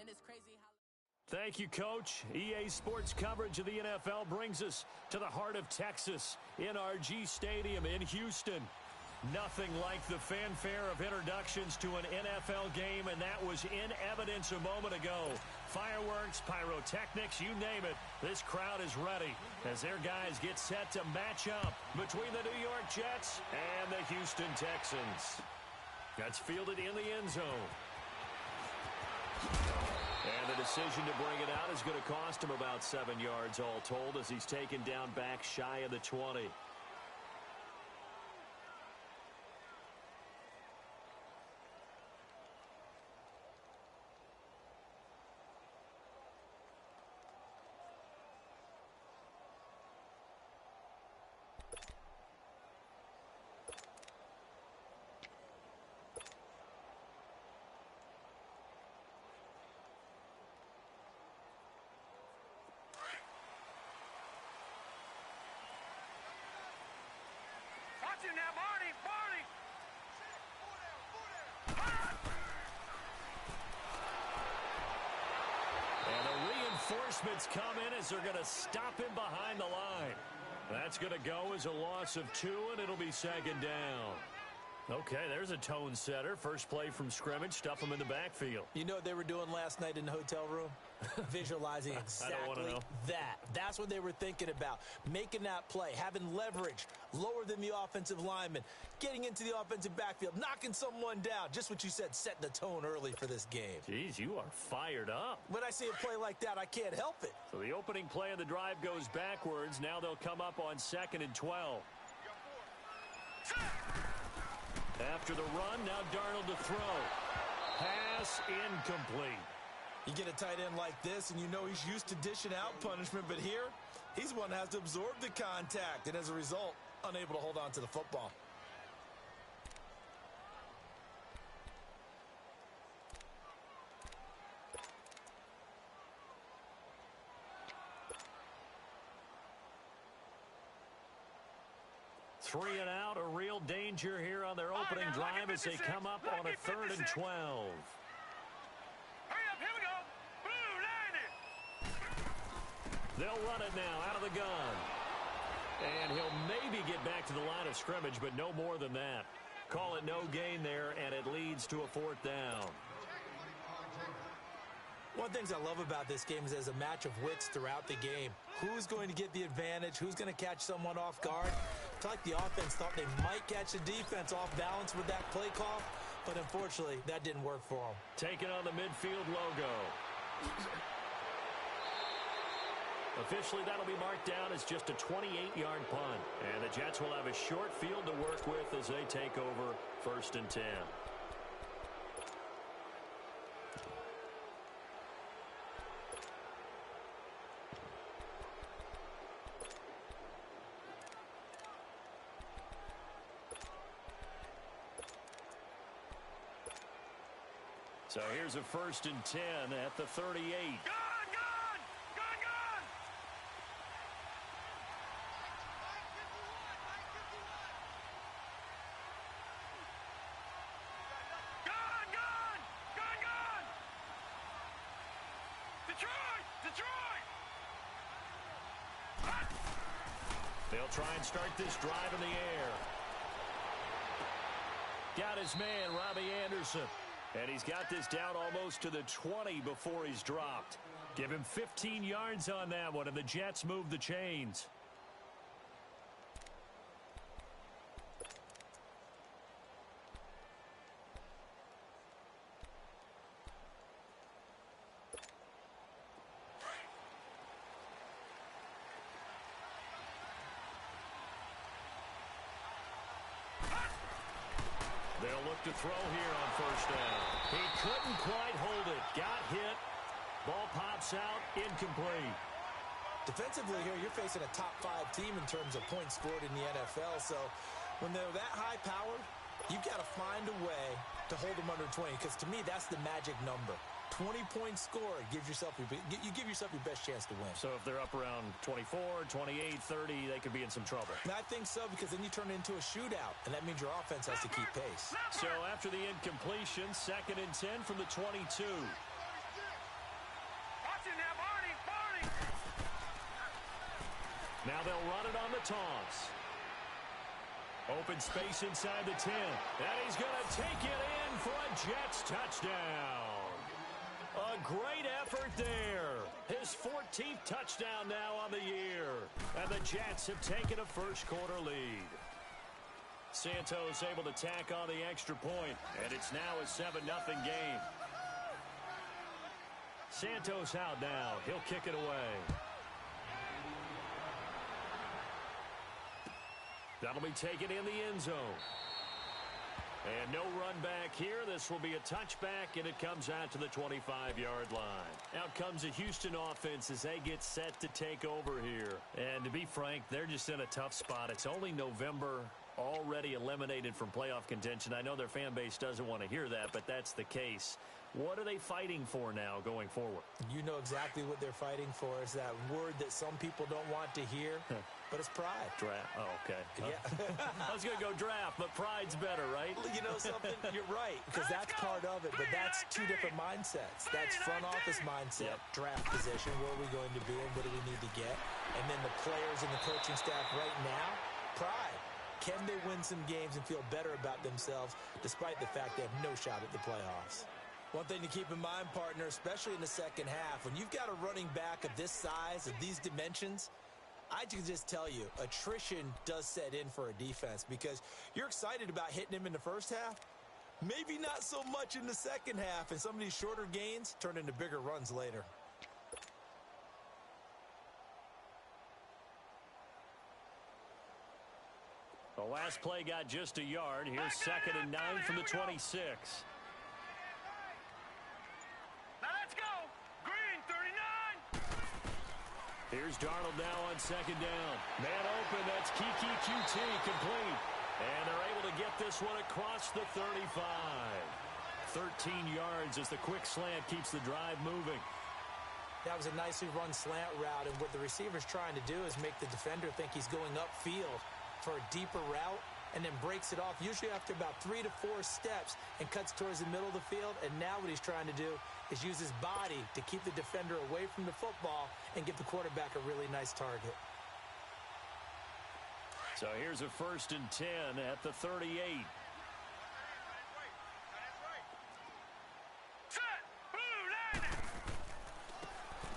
And it's crazy how... Thank you, Coach. EA Sports coverage of the NFL brings us to the heart of Texas, NRG Stadium in Houston. Nothing like the fanfare of introductions to an NFL game, and that was in evidence a moment ago. Fireworks, pyrotechnics, you name it. This crowd is ready as their guys get set to match up between the New York Jets and the Houston Texans. That's fielded in the end zone. And the decision to bring it out is going to cost him about 7 yards all told as he's taken down back shy of the 20. Now, Barney! And the reinforcements come in as they're going to stop him behind the line. That's going to go as a loss of 2, and it'll be second down. Okay, there's a tone setter. First play from scrimmage, stuff him in the backfield. You know what they were doing last night in the hotel room? Visualizing exactly that. That's what they were thinking about. Making that play, having leverage, lower than the offensive lineman, getting into the offensive backfield, knocking someone down. Just what you said, set the tone early for this game. Jeez, you are fired up. When I see a play like that, I can't help it. So the opening play of the drive goes backwards. Now they'll come up on 2nd and 12. After the run, now Darnold to throw. Pass incomplete. You get a tight end like this, and you know he's used to dishing out punishment, but here, he's one that has to absorb the contact, and as a result, unable to hold on to the football. Three and out, a real danger here on their opening drive as they come up on a 3rd and 12. Hurry up, here we go. Blue, line it. They'll run it now out of the gun. And he'll maybe get back to the line of scrimmage, but no more than that. Call it no gain there, and it leads to a 4th down. One of the things I love about this game is there's a match of wits throughout the game. Who's going to get the advantage? Who's going to catch someone off guard? I feel like the offense thought they might catch the defense off balance with that play call, but unfortunately, that didn't work for them. Taking on the midfield logo. Officially, that'll be marked down as just a 28-yard punt. And the Jets will have a short field to work with as they take over 1st and 10. So here's a 1st and 10 at the 38. Gone! Detroit! They'll try and start this drive in the air. Got his man, Robbie Anderson. And he's got this down almost to the 20 before he's dropped. Give him 15 yards on that one, and the Jets move the chains. They'll look to throw here on 1st down. He couldn't quite hold it. Got hit. Ball pops out. Incomplete. Defensively here, you're facing a top 5 team in terms of points scored in the NFL. So when they're that high-powered, you've got to find a way to hold them under 20. Because to me, that's the magic number. 20 points scored gives yourself you give yourself your best chance to win. So if they're up around 24, 28, 30, they could be in some trouble. And I think so, because then you turn it into a shootout, and that means your offense has to keep pace. So after the incompletion, 2nd and 10 from the 22. Now they'll run it on the toss. Open space inside the 10. And he's going to take it in for a Jets touchdown. A great effort there. His 14th touchdown now on the year. And the Jets have taken a first-quarter lead. Santos able to tack on the extra point. And it's now a 7-0 game. Santos out now. He'll kick it away. That'll be taken in the end zone. And no run back here. This will be a touchback, and it comes out to the 25-yard line. Out comes the Houston offense as they get set to take over here. And to be frank, they're just in a tough spot. It's only November, already eliminated from playoff contention. I know their fan base doesn't want to hear that, but that's the case. What are they fighting for now going forward? You know exactly what they're fighting for. Is that word that some people don't want to hear, but it's pride. Draft. Oh, okay. Yeah. I was going to go draft, but pride's better, right? You know something? You're right, because that's part of it, but that's two different mindsets. That's front office mindset, draft position, where are we going to be and what do we need to get? And then the players and the coaching staff right now, pride. Can they win some games and feel better about themselves despite the fact they have no shot at the playoffs? One thing to keep in mind, partner, especially in the second half, when you've got a running back of this size, of these dimensions, I can just tell you, attrition does set in for a defense because you're excited about hitting him in the first half. Maybe not so much in the second half, and some of these shorter gains turn into bigger runs later. The last play got just a yard. Here's 2nd and 9 from the 26. Now let's go. Green, 39. Here's Darnold now on 2nd down. Man open, that's Kiki QT complete. And they're able to get this one across the 35. 13 yards as the quick slant keeps the drive moving. That was a nicely run slant route, and what the receiver's trying to do is make the defender think he's going upfield for a deeper route, and then breaks it off, usually after about 3 to 4 steps, and cuts towards the middle of the field. And now what he's trying to do is use his body to keep the defender away from the football and give the quarterback a really nice target. So here's a 1st and 10 at the 38.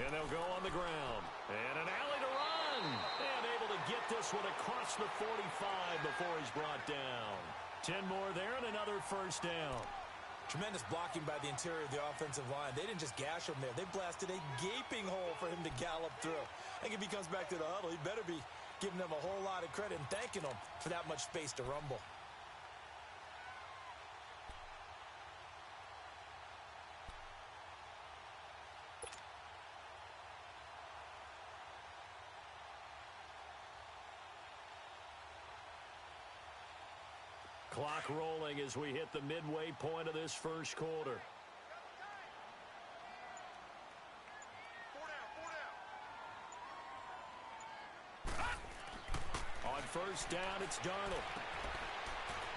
And they'll go on the ground. And an alley to run. And able to get this one across the 45 before he's brought down. 10 more there and another 1st down. Tremendous blocking by the interior of the offensive line. They didn't just gash him there. They blasted a gaping hole for him to gallop through. I think if he comes back to the huddle, he better be giving them a whole lot of credit and thanking them for that much space to rumble. Clock rolling as we hit the midway point of this first quarter. On 1st down, it's Darnold.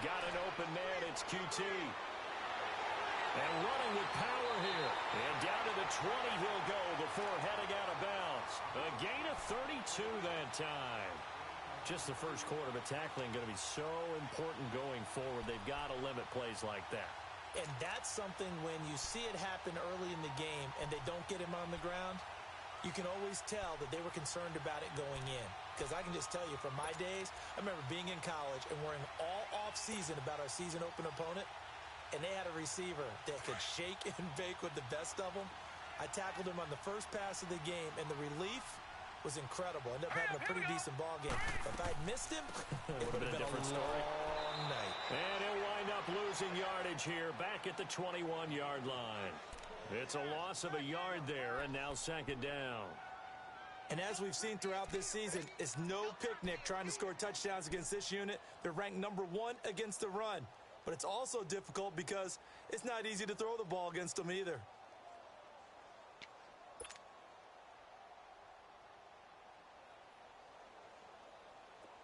Got an open man, it's QT. And running with power here. And down to the 20 he'll go before heading out of bounds. A gain of 32 that time. Just the first quarter, but tackling going to be so important going forward. They've got to limit plays like that. And that's something when you see it happen early in the game and they don't get him on the ground, you can always tell that they were concerned about it going in. Because I can just tell you from my days, I remember being in college and worrying all off-season about our season open opponent, and they had a receiver that could shake and bake with the best of them. I tackled him on the first pass of the game, and the relief was incredible. Ended up having a pretty decent ball game. If I'd missed him, it would have been a different story. long night. And he'll wind up losing yardage here back at the 21-yard line. It's a loss of a yard there, and now 2nd down. And as we've seen throughout this season, it's no picnic trying to score touchdowns against this unit. They're ranked number 1 against the run. But it's also difficult because it's not easy to throw the ball against them either.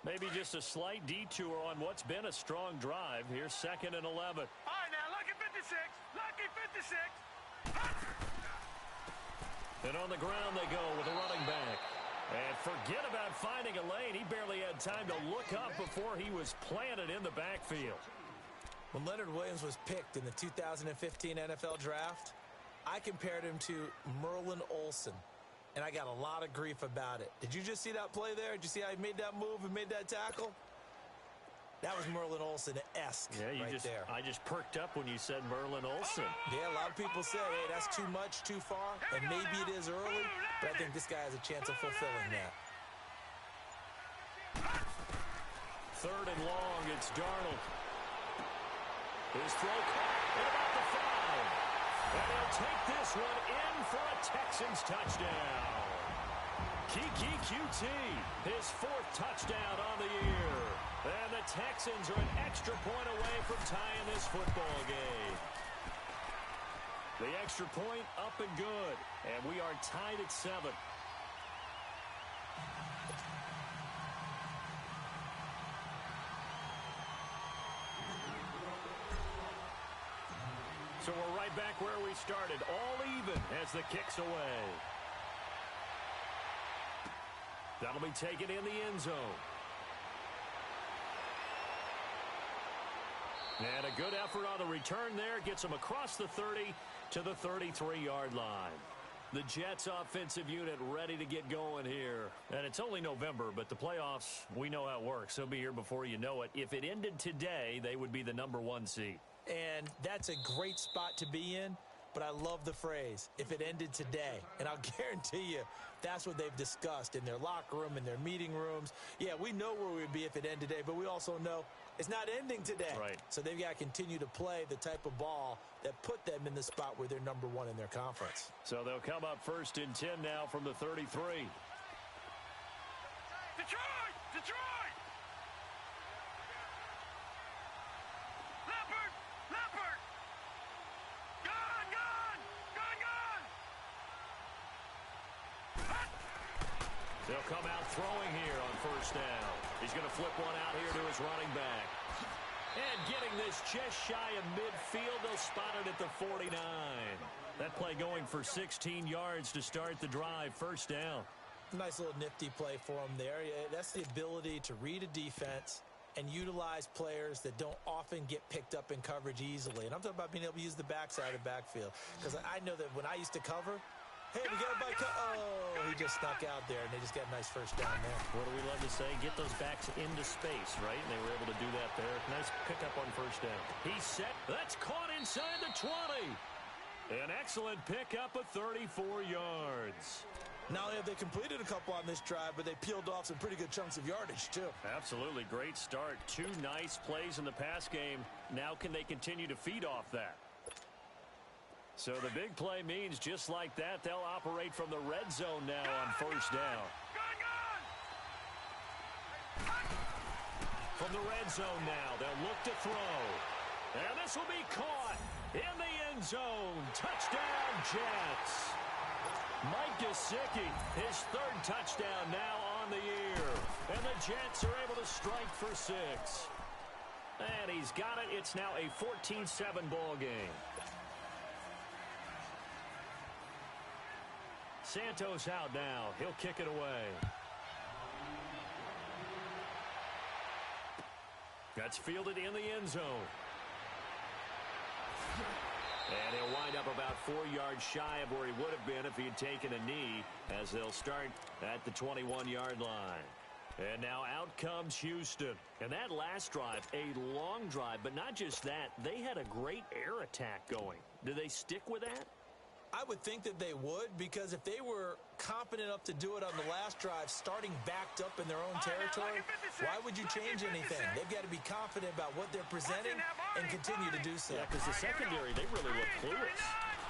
Maybe just a slight detour on what's been a strong drive. Here's 2nd and 11. All right, now, lucky 56. Lucky 56. And on the ground they go with a running back. And forget about finding a lane. He barely had time to look up before he was planted in the backfield. When Leonard Williams was picked in the 2015 NFL Draft, I compared him to Merlin Olsen, and I got a lot of grief about it. Did you just see that play there? Did you see how he made that move and made that tackle? That was Merlin Olsen-esque there. I just perked up when you said Merlin Olsen. Yeah, a lot of people say, hey, that's too much, too far, and maybe it is early, but I think this guy has a chance of fulfilling that. Third and long, it's Darnold. His throw caught at about the 5. And he'll take this one in for a Texans touchdown. Kiki QT, his 4th touchdown on the year. And the Texans are an extra point away from tying this football game. The extra point up and good. And we are tied at 7. So we're right back where we started, all even as the kick's away. That'll be taken in the end zone. And a good effort on the return there. Gets him across the 30 to the 33-yard line. The Jets offensive unit ready to get going here. And it's only November, but the playoffs, we know how it works. They'll be here before you know it. If it ended today, they would be the #1 seed. And that's a great spot to be in, but I love the phrase, if it ended today. And I'll guarantee you, that's what they've discussed in their locker room, in their meeting rooms. Yeah, we know where we'd be if it ended today, but we also know it's not ending today. Right. So they've got to continue to play the type of ball that put them in the spot where they're #1 in their conference. So they'll come up 1st and 10 now from the 33. Detroit! Detroit! Leopard! Leopard! Gun! Gun! Gun! Gun! They'll come out throwing here on 1st down. He's going to flip one out here to his running back. And getting this just shy of midfield, they'll spot it at the 49. That play going for 16 yards to start the drive. 1st down. Nice little nifty play for him there. That's the ability to read a defense and utilize players that don't often get picked up in coverage easily. And I'm talking about being able to use the backside of the backfield. Because I know that when I used to cover, hey, we got a bike. Oh, he just snuck out there, and they just got a nice 1st down there. What do we love to say? Get those backs into space, right? And they were able to do that there. Nice pickup on 1st down. He's set. That's caught inside the 20. An excellent pickup of 34 yards. Not only have they completed a couple on this drive, but they peeled off some pretty good chunks of yardage, too. Absolutely. Great start. 2 nice plays in the pass game. Now can they continue to feed off that? So the big play means just like that, they'll operate from the red zone now on 1st down. From the red zone now, they'll look to throw. And this will be caught in the end zone. Touchdown, Jets. Mike Gesicki, his 3rd touchdown now on the year. And the Jets are able to strike for 6. And he's got it. It's now a 14-7 ball game. Santos out now. He'll kick it away. That's fielded in the end zone. And he'll wind up about 4 yards shy of where he would have been if he had taken a knee, as they'll start at the 21-yard line. And now out comes Houston. And that last drive, a long drive, but not just that, they had a great air attack going. Do they stick with that? I would think that they would, because if they were confident enough to do it on the last drive, starting backed up in their own territory, why would you change anything? They've got to be confident about what they're presenting and continue to do so. Yeah, because the secondary, they really look clueless.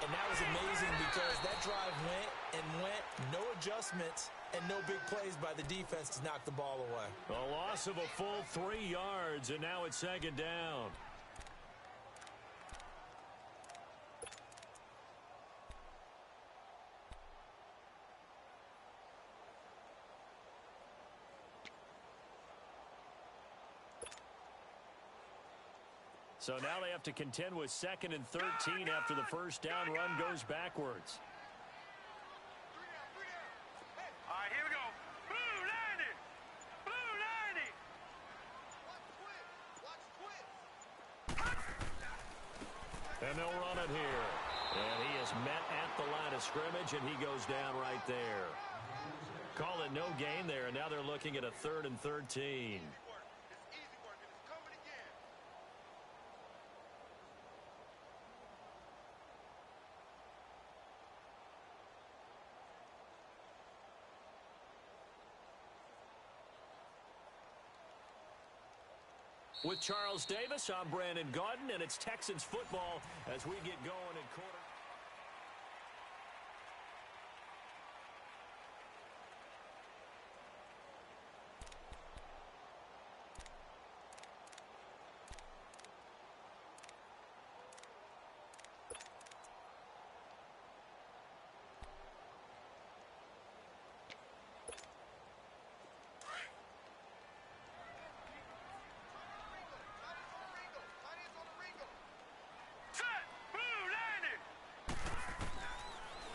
And that was amazing because that drive went and went, no adjustments, and no big plays by the defense to knock the ball away. A loss of a full 3 yards, and now it's 2nd down. So now they have to contend with 2nd and 13 after the 1st down run goes backwards. All right, here we go. And they'll run it here. And he is met at the line of scrimmage, and he goes down right there. Call it no gain there, and now they're looking at a 3rd and 13. With Charles Davis, I'm Brandon Gaudin, and it's Texans football as we get going in quarter.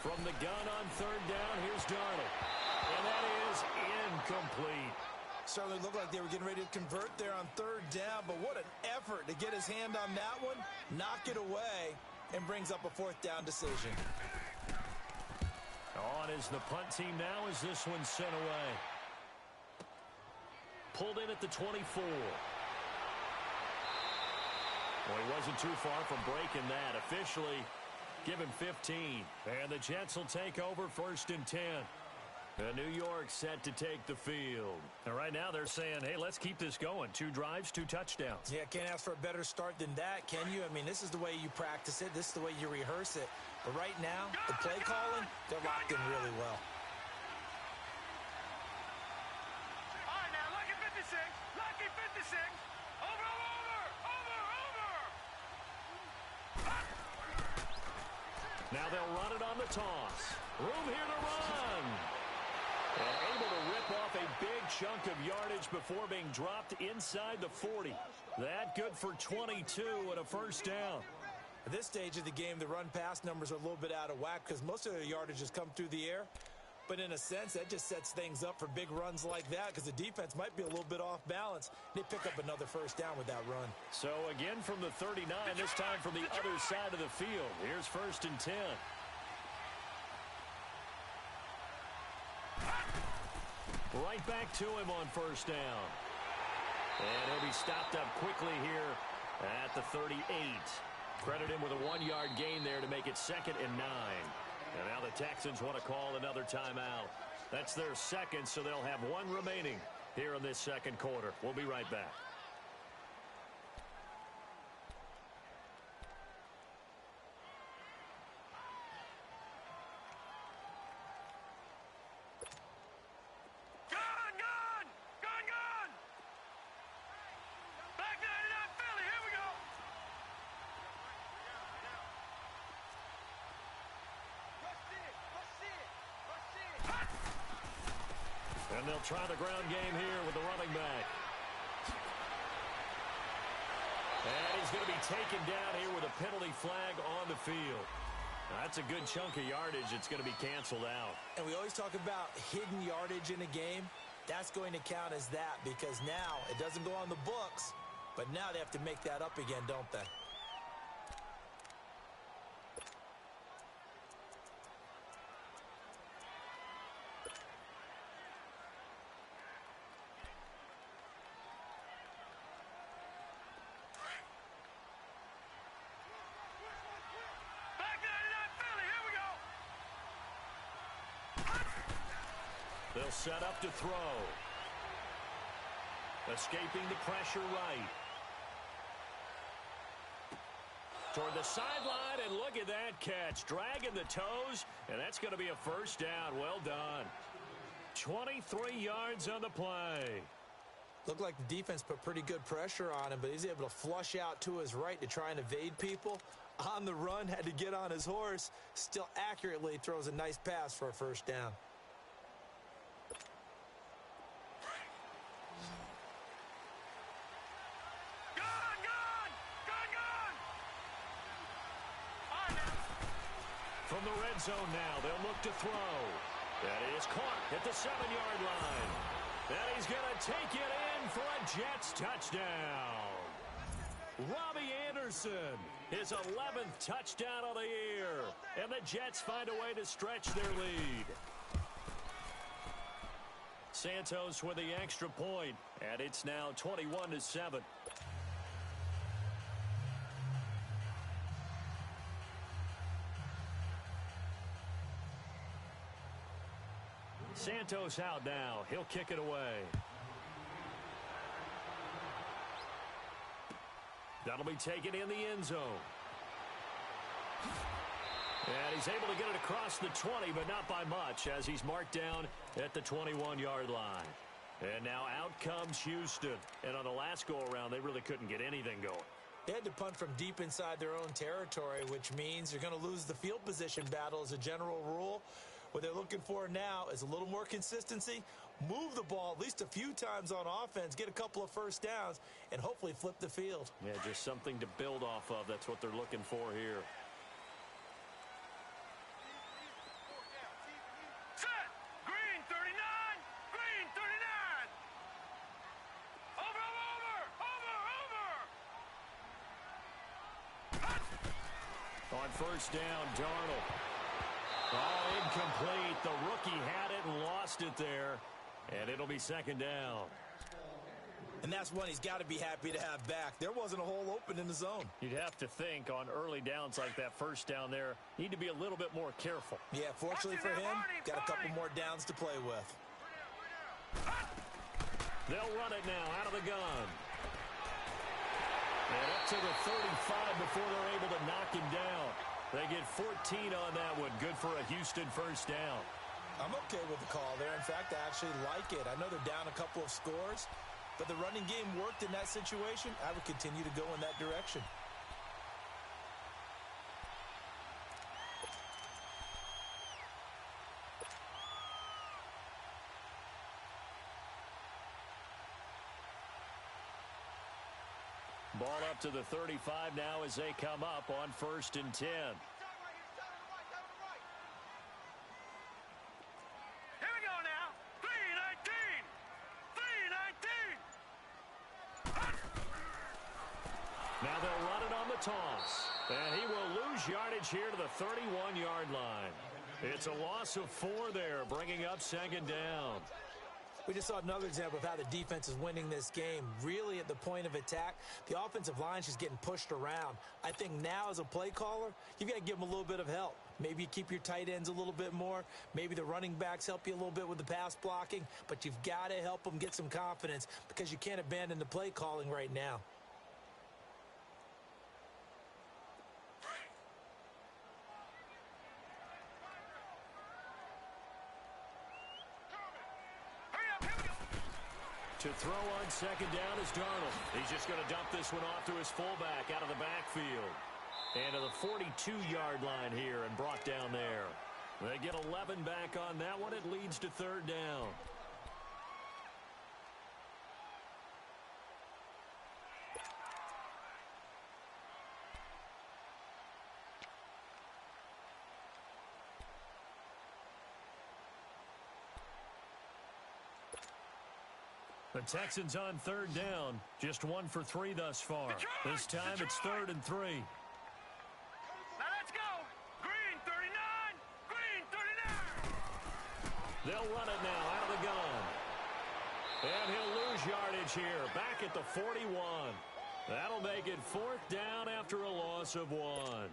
From the gun on 3rd down, here's Darnold. And that is incomplete. Certainly looked like they were getting ready to convert there on 3rd down, but what an effort to get his hand on that one, knock it away, and brings up a 4th down decision. On is the punt team now as this one's sent away. Pulled in at the 24. Well, he wasn't too far from breaking that. Officially, give him 15. And the Jets will take over 1st and 10. And New York set to take the field. And right now they're saying, hey, let's keep this going. 2 drives, 2 touchdowns. Yeah, can't ask for a better start than that, can you? I mean, this is the way you practice it. This is the way you rehearse it. But right now, the play calling, they're locked in really well. All right, now, lucky 56. Lucky 56. Over, over, over, over. Now they'll run it on the toss. Room here to run. And able to rip off a big chunk of yardage before being dropped inside the 40. That good for 22 and a 1st down. At this stage of the game, the run-pass numbers are a little bit out of whack because most of their yardage has come through the air. But in a sense, that just sets things up for big runs like that because the defense might be a little bit off balance. They pick up another 1st down with that run. So again from the 39, this time from the other side of the field. Here's 1st and 10. Right back to him on 1st down. And he'll be stopped up quickly here at the 38. Credit him with a 1-yard gain there to make it 2nd and 9. And now the Texans want to call another timeout. That's their 2nd, so they'll have 1 remaining here in this 2nd quarter. We'll be right back. And they'll try the ground game here with the running back. And he's going to be taken down here with a penalty flag on the field. That's a good chunk of yardage. It's going to be canceled out. And we always talk about hidden yardage in a game. That's going to count as that because now it doesn't go on the books, but now they have to make that up again, don't they? They'll set up to throw. Escaping the pressure right. Toward the sideline, and look at that catch. Dragging the toes, and that's going to be a 1st down. Well done. 23 yards on the play. Looked like the defense put pretty good pressure on him, but he's able to flush out to his right to try and evade people. On the run, had to get on his horse. Still accurately throws a nice pass for a 1st down. From the red zone now, they'll look to throw. That is caught at the 7-yard line. And he's going to take it in for a Jets touchdown. Robbie Anderson, his 11th touchdown of the year. And the Jets find a way to stretch their lead. Santos with the extra point, and it's now 21-7. Santos out now. He'll kick it away. That'll be taken in the end zone. And he's able to get it across the 20, but not by much, as he's marked down at the 21-yard line. And now out comes Houston. And on the last go-around, they really couldn't get anything going. They had to punt from deep inside their own territory, which means you're going to lose the field position battle as a general rule. What they're looking for now is a little more consistency, move the ball at least a few times on offense, get a couple of first downs, and hopefully flip the field. Yeah, just something to build off of. That's what they're looking for here. Set! Green 39! Green 39! Over! On first down, Darnold. Oh, incomplete. The rookie had it and lost it there. And it'll be second down. And that's one he's got to be happy to have back. There wasn't a hole open in the zone. You'd have to think on early downs like that first down there, need to be a little bit more careful. Yeah, fortunately for him, got a couple more downs to play with. They'll run it now out of the gun. And up to the 35 before they're able to knock him down. They get 14 on that one. Good for a Houston first down. I'm okay with the call there. In fact, I actually like it. I know they're down a couple of scores, but the running game worked in that situation. I would continue to go in that direction. Ball up to the 35 now as they come up on 1st and 10. Here we go now. 3-19. 3-19. Now they'll run it on the toss. And he will lose yardage here to the 31-yard line. It's a loss of 4 there, bringing up second down. We just saw another example of how the defense is winning this game. Really at the point of attack, the offensive line is just getting pushed around. I think now as a play caller, you've got to give them a little bit of help. Maybe you keep your tight ends a little bit more. Maybe the running backs help you a little bit with the pass blocking. But you've got to help them get some confidence because you can't abandon the play calling right now. To throw on second down is Darnold. He's just going to dump this one off to his fullback out of the backfield. And to the 42-yard line here and brought down there. They get 11 back on that one. It leads to third down. The Texans on third down. Just 1 for 3 thus far. This time it's 3rd and 3. Now let's go. Green 39. Green 39. They'll run it now out of the gun. And he'll lose yardage here. Back at the 41. That'll make it 4th down after a loss of 1.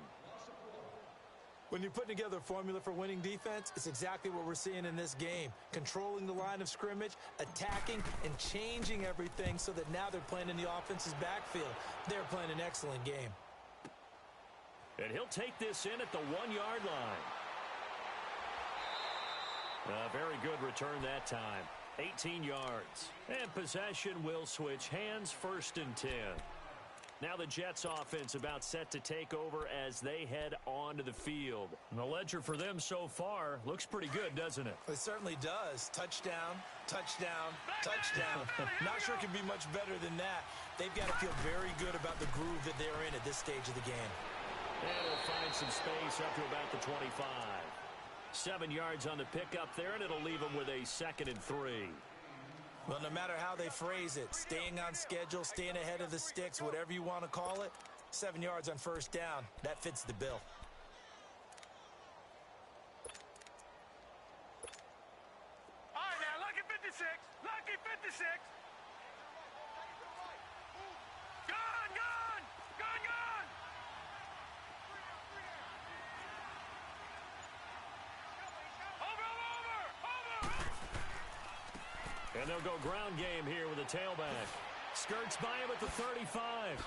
When you're putting together a formula for winning defense, it's exactly what we're seeing in this game. Controlling the line of scrimmage, attacking, and changing everything so that now they're playing in the offense's backfield. They're playing an excellent game. And he'll take this in at the 1-yard line. A very good return that time. 18 yards. And possession will switch hands, 1st and 10. Now the Jets offense about set to take over as they head onto the field. And the ledger for them so far looks pretty good, doesn't it? It certainly does. Touchdown, touchdown, touchdown. Not sure it can be much better than that. They've got to feel very good about the groove that they're in at this stage of the game. And it'll find some space up to about the 25. 7 yards on the pickup there, and it'll leave them with a 2nd and 3. Well, no matter how they phrase it, staying on schedule, staying ahead of the sticks, whatever you want to call it, 7 yards on first down, that fits the bill. All right, now, lucky 56. Lucky 56. Gone, gone. Gone, gone. Over. And they'll go ground game here with a tailback. Skirts by him at the 35.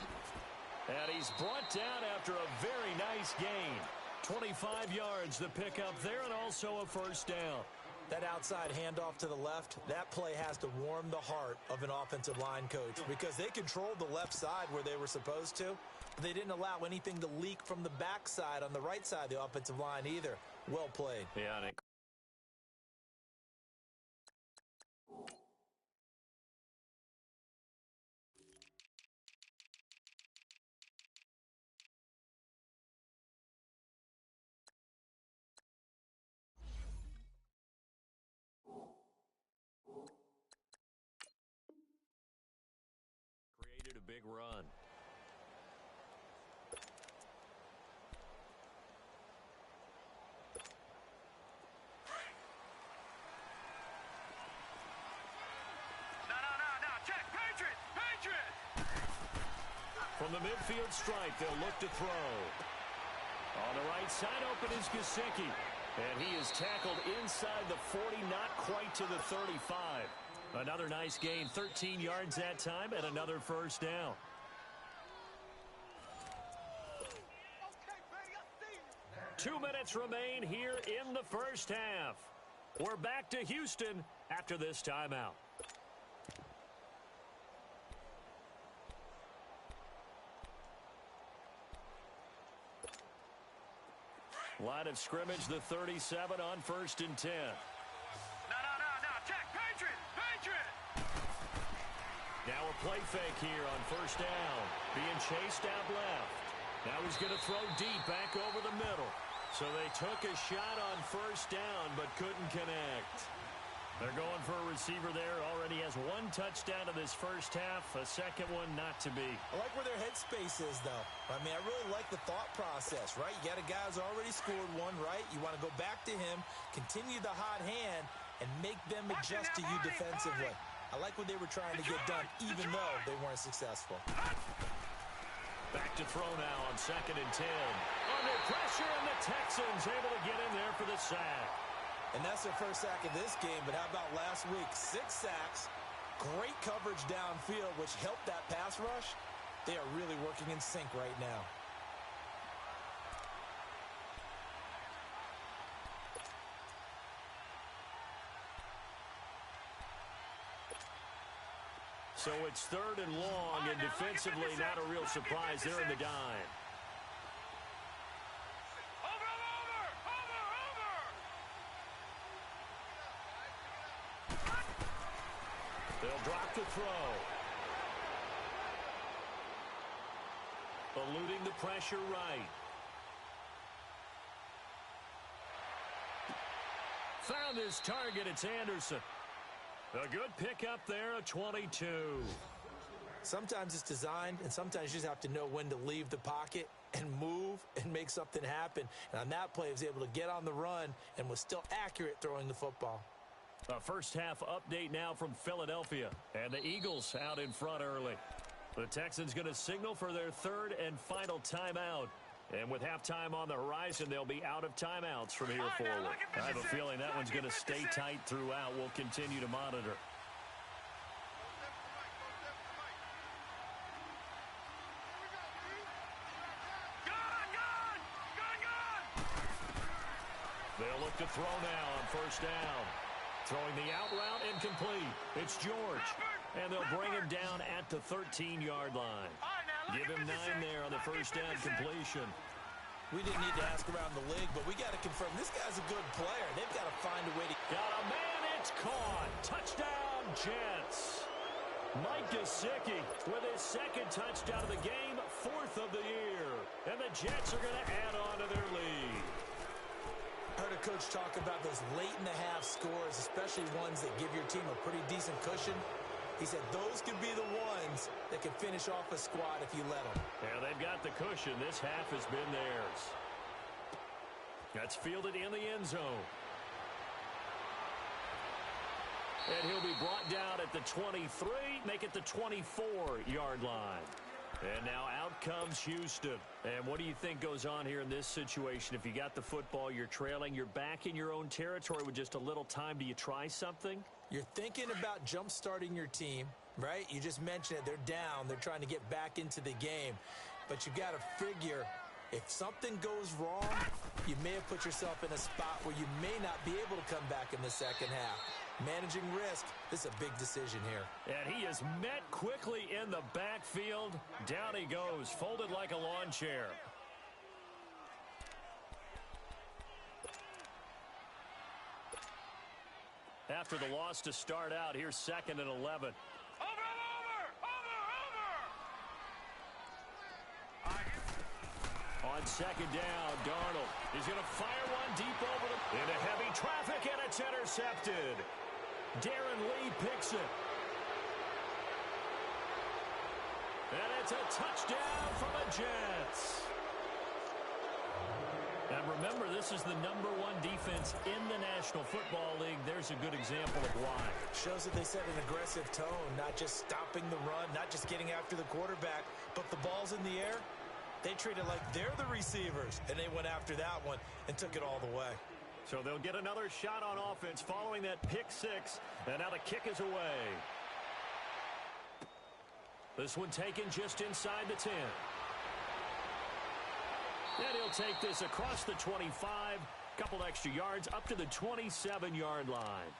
And he's brought down after a very nice gain. 25 yards to pick up there, and also a first down. That outside handoff to the left, that play has to warm the heart of an offensive line coach because they controlled the left side where they were supposed to, but they didn't allow anything to leak from the backside on the right side of the offensive line either. Well played. Yeah, Nick. Created a big run. No. Check. Patriot. From the midfield stripe, they'll look to throw. On the right side, open is Gesicki. And he is tackled inside the 40, not quite to the 35. Another nice gain, 13 yards that time, and another first down. Okay, 2 minutes remain here in the first half. We're back to Houston after this timeout. Line of scrimmage, the 37 on 1st and 10. No. Check. Patriot. Now a play fake here on first down. Being chased out left. Now he's going to throw deep back over the middle. So they took a shot on first down but couldn't connect. They're going for a receiver there. Already has 1 touchdown in this first half. A second one not to be. I like where their headspace is, though. I mean, I really like the thought process, right? You got a guy who's already scored one, right? You want to go back to him, continue the hot hand, and make them adjust to you defensively. I like what they were trying to get done, even though they weren't successful. Back to throw now on 2nd and 10. Under pressure, and the Texans able to get in there for the sack. And that's their first sack of this game, but how about last week? 6 sacks, great coverage downfield, which helped that pass rush. They are really working in sync right now. So it's 3rd and long, and defensively not a real surprise. They're in the dime. They'll drop the throw. Eluding the pressure right. Found his target. It's Anderson. A good pickup there, a 22. Sometimes it's designed, and sometimes you just have to know when to leave the pocket and move and make something happen. And on that play, he was able to get on the run and was still accurate throwing the football. A first half update now from Philadelphia. And the Eagles out in front early. The Texans going to signal for their 3rd and final timeout. And with halftime on the horizon, they'll be out of timeouts from here forward. I have a feeling that one's going to stay tight throughout. We'll continue to monitor. They'll look to throw now on first down. Throwing the out route incomplete. It's George. And they'll bring him down at the 13-yard line. Give him 9 there on the first down completion. We didn't need to ask around the league, but we got to confirm this guy's a good player. They've got to find a way to... Got a man, it's caught. Touchdown, Jets. Mike Gesicki with his 2nd touchdown of the game, 4th of the year. And the Jets are going to add on to their lead. Heard a coach talk about those late-in-the-half scores, especially ones that give your team a pretty decent cushion. He said those could be the ones that can finish off a squad if you let them. Yeah, they've got the cushion. This half has been theirs. That's fielded in the end zone. And he'll be brought down at the 23, make it the 24-yard line. And now out comes Houston. And what do you think goes on here in this situation? If you got the football, you're trailing, you're back in your own territory with just a little time. Do you try something? You're thinking about jump-starting your team, right? You just mentioned it. They're down. They're trying to get back into the game. But you got to figure if something goes wrong, you may have put yourself in a spot where you may not be able to come back in the second half. Managing risk, this is a big decision here. And he is met quickly in the backfield. Down he goes, folded like a lawn chair. After the loss to start out, here's 2nd and 11. Over! On 2nd down, Darnold is going to fire one deep over into heavy traffic, and it's intercepted. Darren Lee picks it. And it's a touchdown for the Jets. And remember, this is the #1 defense in the National Football League. There's a good example of why. Shows that they set an aggressive tone, not just stopping the run, not just getting after the quarterback, but the ball's in the air. They treat it like they're the receivers, and they went after that one and took it all the way. So they'll get another shot on offense following that pick 6, and now the kick is away. This one taken just inside the 10. And he'll take this across the 25, couple extra yards up to the 27-yard line.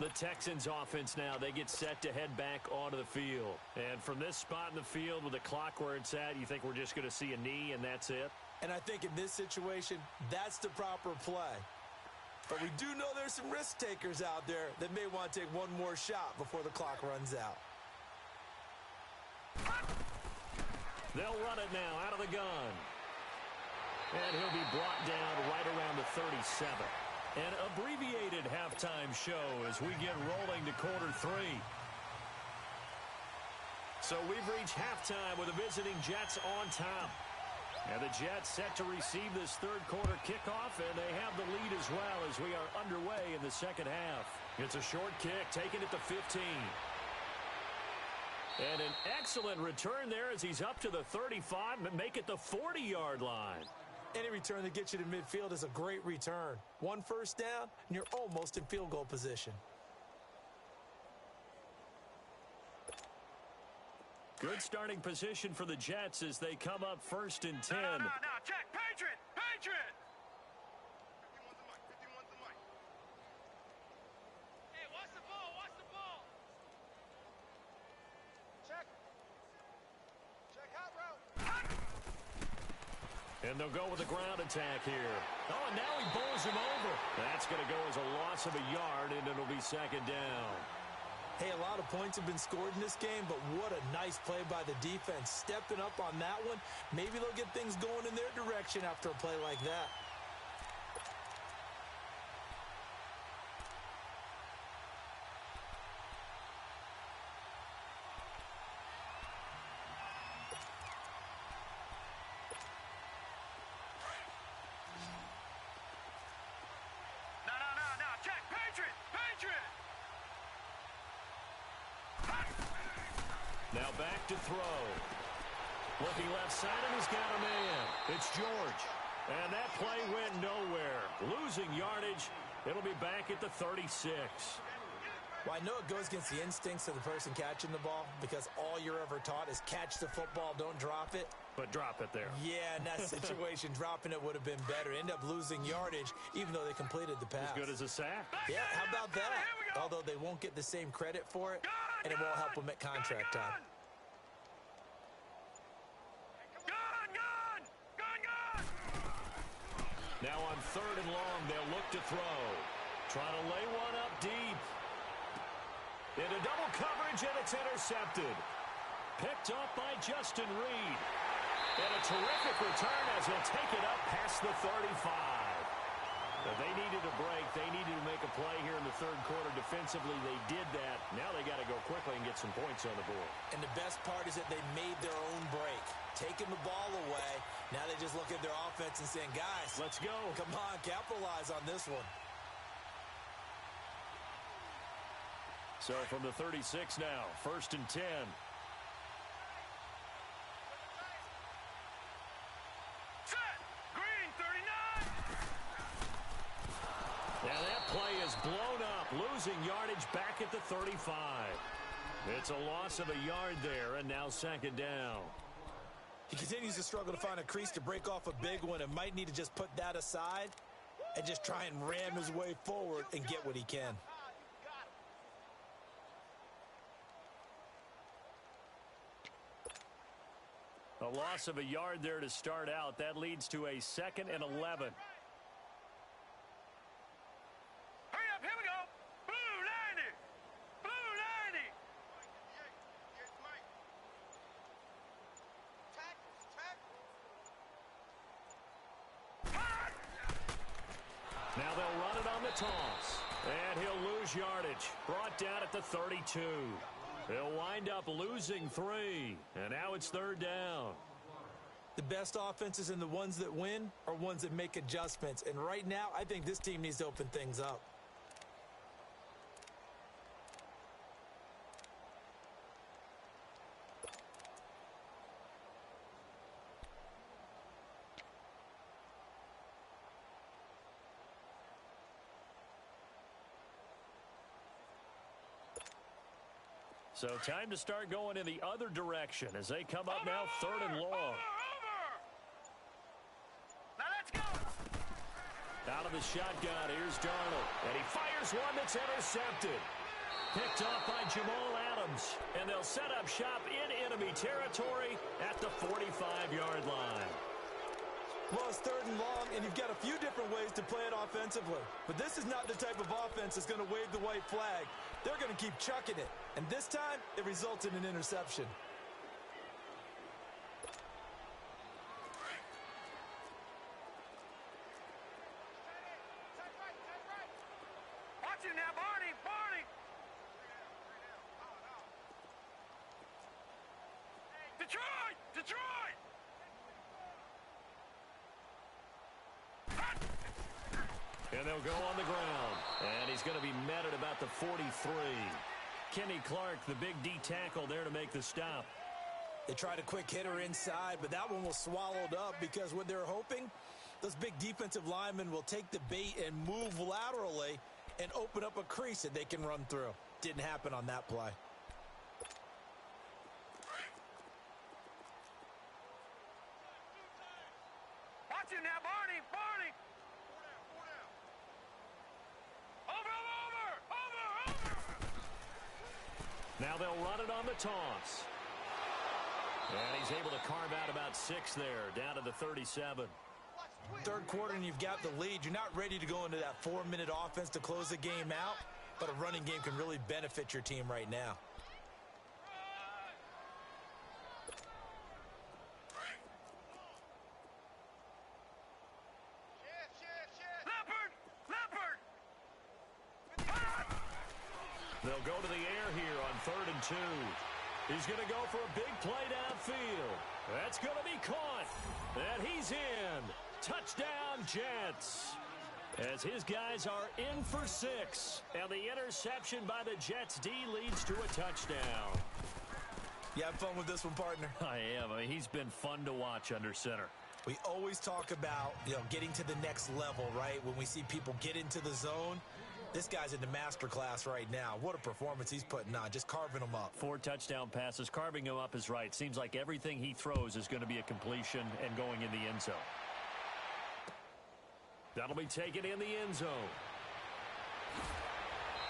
The Texans offense now, they get set to head back onto the field. And from this spot in the field with the clock where it's at, you think we're just going to see a knee and that's it? And I think in this situation, that's the proper play. But we do know there's some risk takers out there that may want to take one more shot before the clock runs out. They'll run it now out of the gun. And he'll be brought down right around the 37. An abbreviated halftime show as we get rolling to quarter 3. So we've reached halftime with the visiting Jets on top. And the Jets set to receive this third quarter kickoff, and they have the lead as well as we are underway in the second half. It's a short kick, taking it to 15. And an excellent return there as he's up to the 35 and make it the 40-yard line. Any return that gets you to midfield is a great return. 1 first down, and you're almost in field goal position. Good starting position for the Jets as they come up 1st and 10. No, check. Patriot! Patriot! 51's the mic. Hey, watch the ball, watch the ball. Check. Check hot route. And they'll go with a ground attack here. Oh, and now he bowls him over. That's going to go as a loss of a yard, and it'll be 2nd down. Hey, a lot of points have been scored in this game, but what a nice play by the defense. Stepping up on that one. Maybe they'll get things going in their direction after a play like that. No, check. Patriot! Patriot! Now back to throw. Looking left side, and he's got a man. It's George. And that play went nowhere. Losing yardage. It'll be back at the 36. Well, I know it goes against the instincts of the person catching the ball because all you're ever taught is catch the football, don't drop it. But drop it there. Yeah, in that situation, dropping it would have been better. End up losing yardage, even though they completed the pass. As good as a sack. Yeah, how about that? Although they won't get the same credit for it, and it won't help them at contract time. Gun! Now on 3rd and long, they'll look to throw. Trying to lay one up deep. Into double coverage, and it's intercepted. Picked up by Justin Reed. And a terrific return as he'll take it up past the 35. They needed a break. They needed to make a play here in the third quarter. Defensively, they did that. Now they got to go quickly and get some points on the board. And the best part is that they made their own break. Taking the ball away. Now they just look at their offense and saying, guys, let's go. Come on, capitalize on this one. So from the 36 now, 1st and 10. Now that play is blown up, losing yardage back at the 35. It's a loss of a yard there, and now 2nd down. He continues to struggle to find a crease to break off a big one and might need to just put that aside and just try and ram his way forward and get what he can. A loss of a yard there to start out. That leads to a 2nd and 11. Now they'll run it on the toss. And he'll lose yardage. Brought down at the 32. He'll wind up losing 3. And now it's 3rd down. The best offenses and the ones that win are ones that make adjustments. And right now, I think this team needs to open things up. So time to start going in the other direction as they come up now 3rd and long. Now let's go. Out of the shotgun, here's Darnold. And he fires one that's intercepted. Picked off by Jamal Adams. And they'll set up shop in enemy territory at the 45-yard line. Well, it's 3rd and long, and you've got a few different ways to play it offensively. But this is not the type of offense that's going to wave the white flag. They're going to keep chucking it. And this time, it results in an interception. Watch him now, Barney, Barney. Detroit, Detroit. And they'll go on the ground. And he's going to be met at about the 43. Kenny Clark, the big D tackle there to make the stop. They tried a quick hitter inside, but that one was swallowed up because what they're hoping, those big defensive linemen will take the bait and move laterally and open up a crease that they can run through. Didn't happen on that play. Watch him now, Barney, Barney. Now they'll run it on the toss. And he's able to carve out about 6 there, down to the 37. 3rd quarter and you've got the lead. You're not ready to go into that 4-minute offense to close the game out, but a running game can really benefit your team right now. They'll go to the air here on 3rd and 2. He's going to go for a big play downfield. That's going to be caught. And he's in. Touchdown, Jets. As his guys are in for 6. And the interception by the Jets D leads to a touchdown. You have fun with this one, partner? I am. I mean, he's been fun to watch under center. We always talk about, getting to the next level, right? When we see people get into the zone. This guy's in the master class right now. What a performance he's putting on, just carving them up. 4 touchdown passes. Carving him up is right. Seems like everything he throws is going to be a completion and going in the end zone. That'll be taken in the end zone.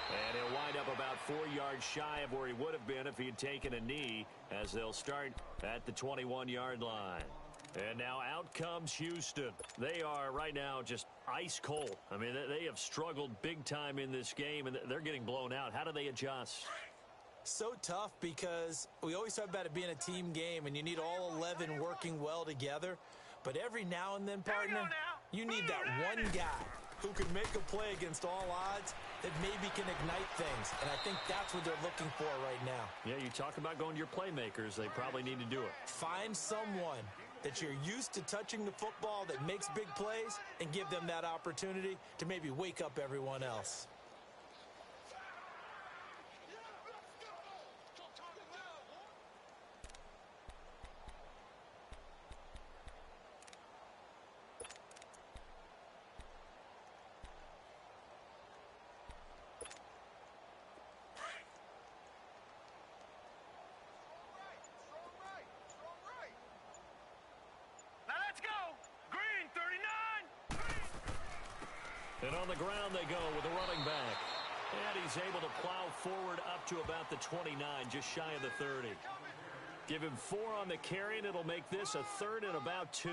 And he'll wind up about 4 yards shy of where he would have been if he had taken a knee, as they'll start at the 21-yard line. And now out comes Houston. They are right now just ice cold. I mean, they have struggled big time in this game, and they're getting blown out. How do they adjust? So tough because we always talk about it being a team game, and you need all 11 working well together. But every now and then, partner, you need that one guy who can make a play against all odds that maybe can ignite things. And I think that's what they're looking for right now. Yeah, you talk about going to your playmakers. They probably need to do it. Find someone that you're used to touching the football that makes big plays and give them that opportunity to maybe wake up everyone else. And on the ground they go with a running back. And he's able to plow forward up to about the 29, just shy of the 30. Give him 4 on the carry, and it'll make this a 3rd and about 2.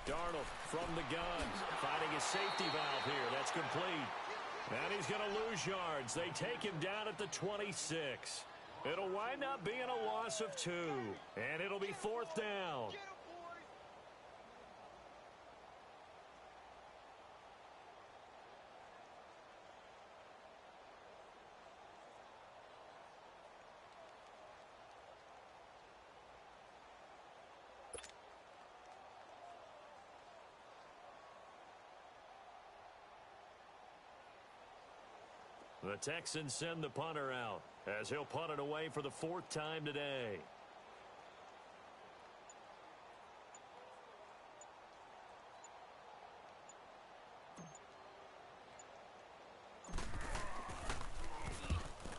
Darnold from the gun, finding his safety valve here. That's complete. And he's going to lose yards. They take him down at the 26. It'll wind up being a loss of 2. And it'll be 4th down. The Texans send the punter out as he'll punt it away for the 4th time today.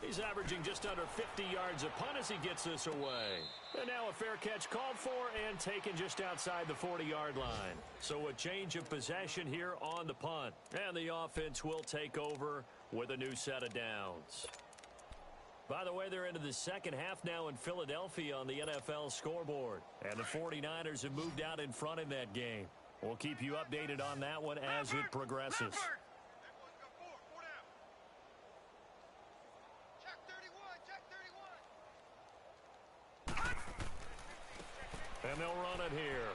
He's averaging just under 50 yards a punt as he gets this away. And now a fair catch called for and taken just outside the 40-yard line. So a change of possession here on the punt. And the offense will take over with a new set of downs. By the way, they're into the second half now in Philadelphia on the NFL scoreboard. And the 49ers have moved out in front in that game. We'll keep you updated on that one as it progresses. And they'll run it here.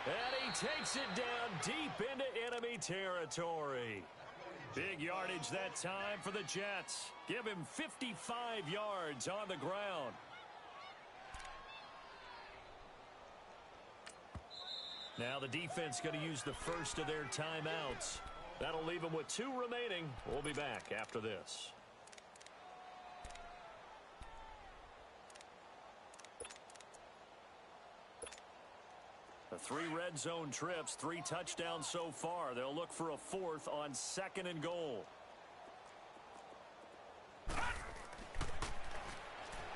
And he takes it down deep into enemy territory. Big yardage that time for the Jets. Give him 55 yards on the ground. Now the defense going to use the first of their timeouts. That'll leave them with 2 remaining. We'll be back after this. The 3 red zone trips, 3 touchdowns so far. They'll look for a 4th on 2nd and goal.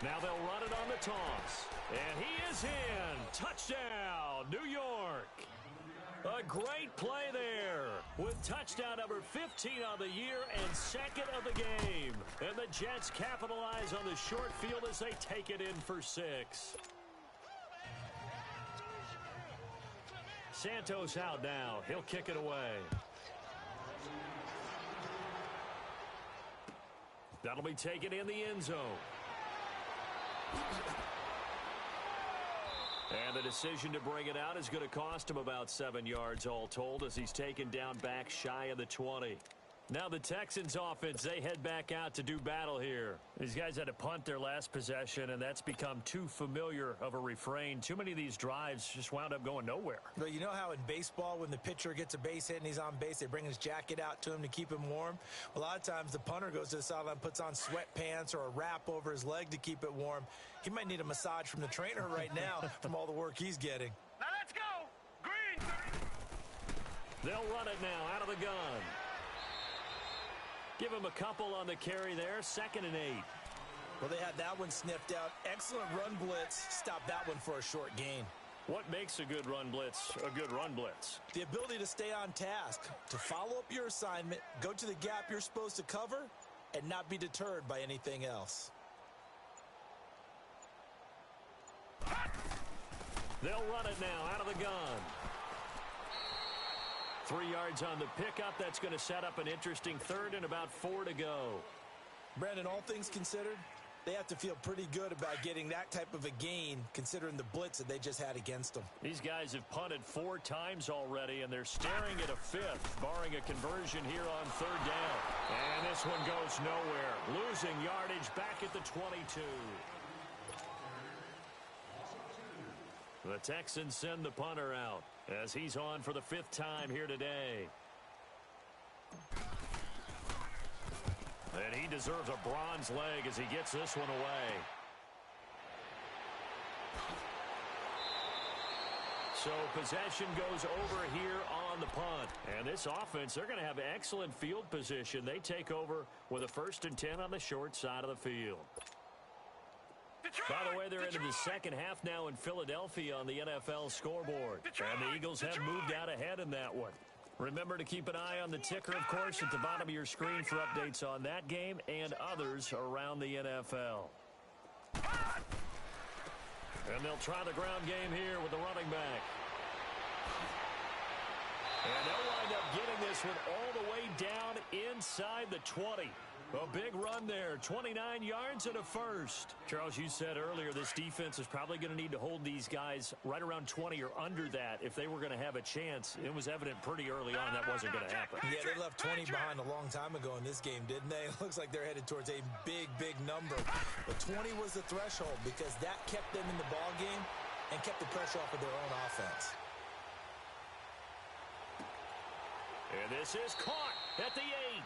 Now they'll run it on the toss. And he is in. Touchdown, New York. A great play there with touchdown number 15 on the year and 2nd of the game. And the Jets capitalize on the short field as they take it in for 6. Santos out now. He'll kick it away. That'll be taken in the end zone. And the decision to bring it out is going to cost him about 7 yards all told as he's taken down back shy of the 20. Now the Texans offense, they head back out to do battle here. These guys had to punt their last possession, and that's become too familiar of a refrain. Too many of these drives just wound up going nowhere. Well, you know how in baseball when the pitcher gets a base hit and he's on base, they bring his jacket out to him to keep him warm? A lot of times the punter goes to the sideline, puts on sweatpants or a wrap over his leg to keep it warm. He might need a massage from the trainer right now from all the work he's getting. Now let's go. Green. They'll run it now out of the gun. Give him a couple on the carry there. 2nd and 8. Well, they had that one sniffed out. Excellent run blitz. Stop that one for a short gain. What makes a good run blitz a good run blitz? The ability to stay on task, to follow up your assignment, go to the gap you're supposed to cover, and not be deterred by anything else. They'll run it now out of the gun. 3 yards on the pickup. That's going to set up an interesting third and about 4 to go. Brandon, all things considered, they have to feel pretty good about getting that type of a gain considering the blitz that they just had against them. These guys have punted 4 times already, and they're staring at a 5th, barring a conversion here on 3rd down. And this one goes nowhere. Losing yardage back at the 22. The Texans send the punter out as he's on for the 5th time here today. And he deserves a bronze leg as he gets this one away. So possession goes over here on the punt. And this offense, they're going to have excellent field position. They take over with a 1st and 10 on the short side of the field. By the way, they're into the second half now in Philadelphia on the NFL scoreboard. And the Eagles have moved out ahead in that one. Remember to keep an eye on the ticker, of course, at the bottom of your screen for updates on that game and others around the NFL. And they'll try the ground game here with the running back. And they'll wind up getting this one all the way down inside the 20. A big run there, 29 yards and a 1st. Charles, you said earlier this defense is probably going to need to hold these guys right around 20 or under that if they were going to have a chance. It was evident pretty early on that wasn't going to happen. Yeah, they left 20 behind a long time ago in this game, didn't they? It looks like they're headed towards a big, big number. But 20 was the threshold because that kept them in the ball game and kept the pressure off of their own offense. And this is caught at the 8.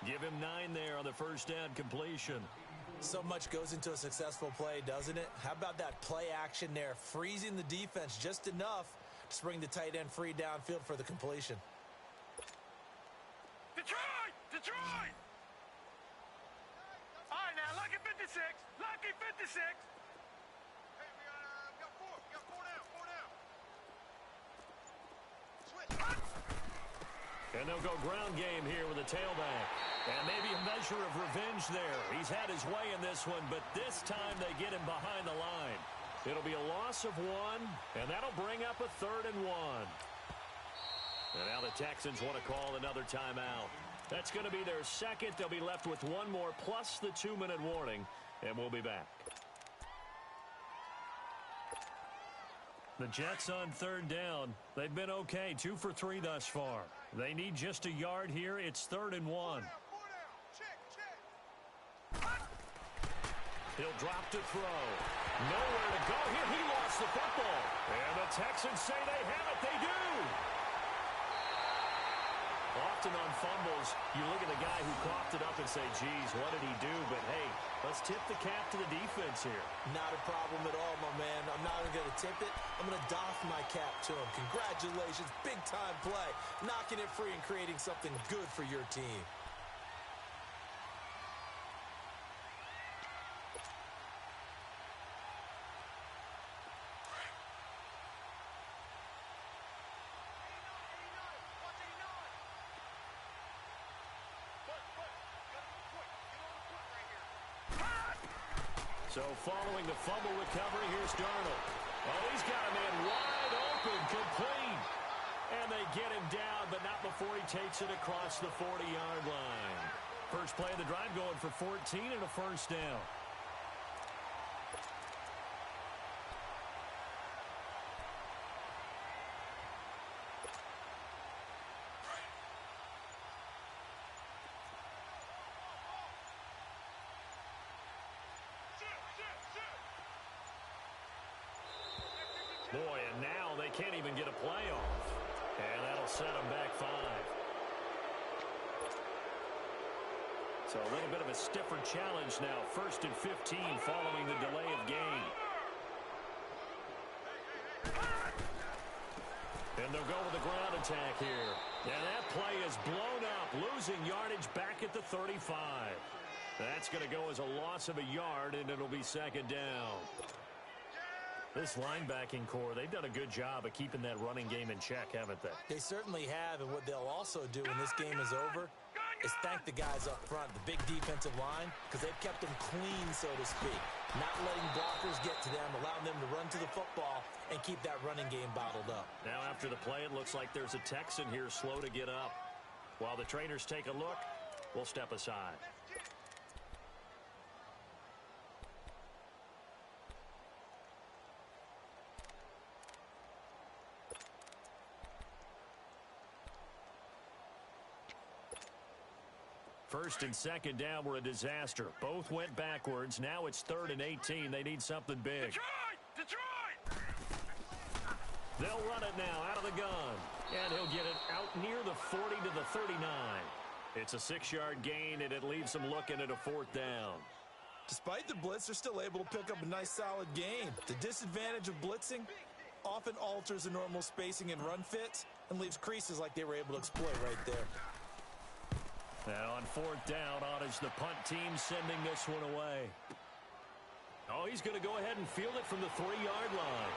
Give him 9 there on the 1st down completion. So much goes into a successful play, doesn't it? How about that play action there, freezing the defense just enough to bring the tight end free downfield for the completion. Detroit! Detroit! All right, now, lucky 56. Lucky 56. Hey, we got 4. We got 4 down. 4 down. Switch. And they'll go ground game here with a tailback. And maybe a measure of revenge there. He's had his way in this one, but this time they get him behind the line. It'll be a loss of 1, and that'll bring up a 3rd and 1. And now the Texans want to call another timeout. That's going to be their 2nd. They'll be left with 1 more plus the 2-minute warning, and we'll be back. The Jets on 3rd down. They've been okay, 2 for 3 thus far. They need just a yard here. It's 3rd and 1. He'll drop to throw. Nowhere to go here. He lost the football. And the Texans say they have it. They do. Often on fumbles, you look at the guy who coughed it up and say, geez, what did he do? But, hey, let's tip the cap to the defense here. Not a problem at all, my man. I'm not even going to tip it. I'm going to doff my cap to him. Congratulations. Big-time play. Knocking it free and creating something good for your team. So following the fumble recovery, here's Darnold. Oh, he's got a man wide open, complete. And they get him down, but not before he takes it across the 40-yard line. First play of the drive going for 14 and a 1st down. Boy, and now they can't even get a play off. And that'll set them back 5. So a little bit of a stiffer challenge now. 1st and 15 following the delay of game. And they'll go with the ground attack here. And that play is blown up, losing yardage back at the 35. That's going to go as a loss of a yard, and it'll be 2nd down. This linebacking core, they've done a good job of keeping that running game in check, haven't they? They certainly have, and what they'll also do when this game is over is thank the guys up front, the big defensive line, because they've kept them clean, so to speak. Not letting blockers get to them, allowing them to run to the football and keep that running game bottled up. Now after the play, it looks like there's a Texan here slow to get up. While the trainers take a look, we'll step aside. First and second down were a disaster. Both went backwards. Now it's 3rd and 18. They need something big. Detroit! They'll run it now out of the gun. And he'll get it out near the 40 to the 39. It's a 6-yard gain, and it leaves them looking at a 4th down. Despite the blitz, they're still able to pick up a nice, solid gain. The disadvantage of blitzing often alters the normal spacing and run fits and leaves creases like they were able to exploit right there. Now on 4th down, on is the punt team sending this one away. Oh, he's going to go ahead and field it from the 3-yard line.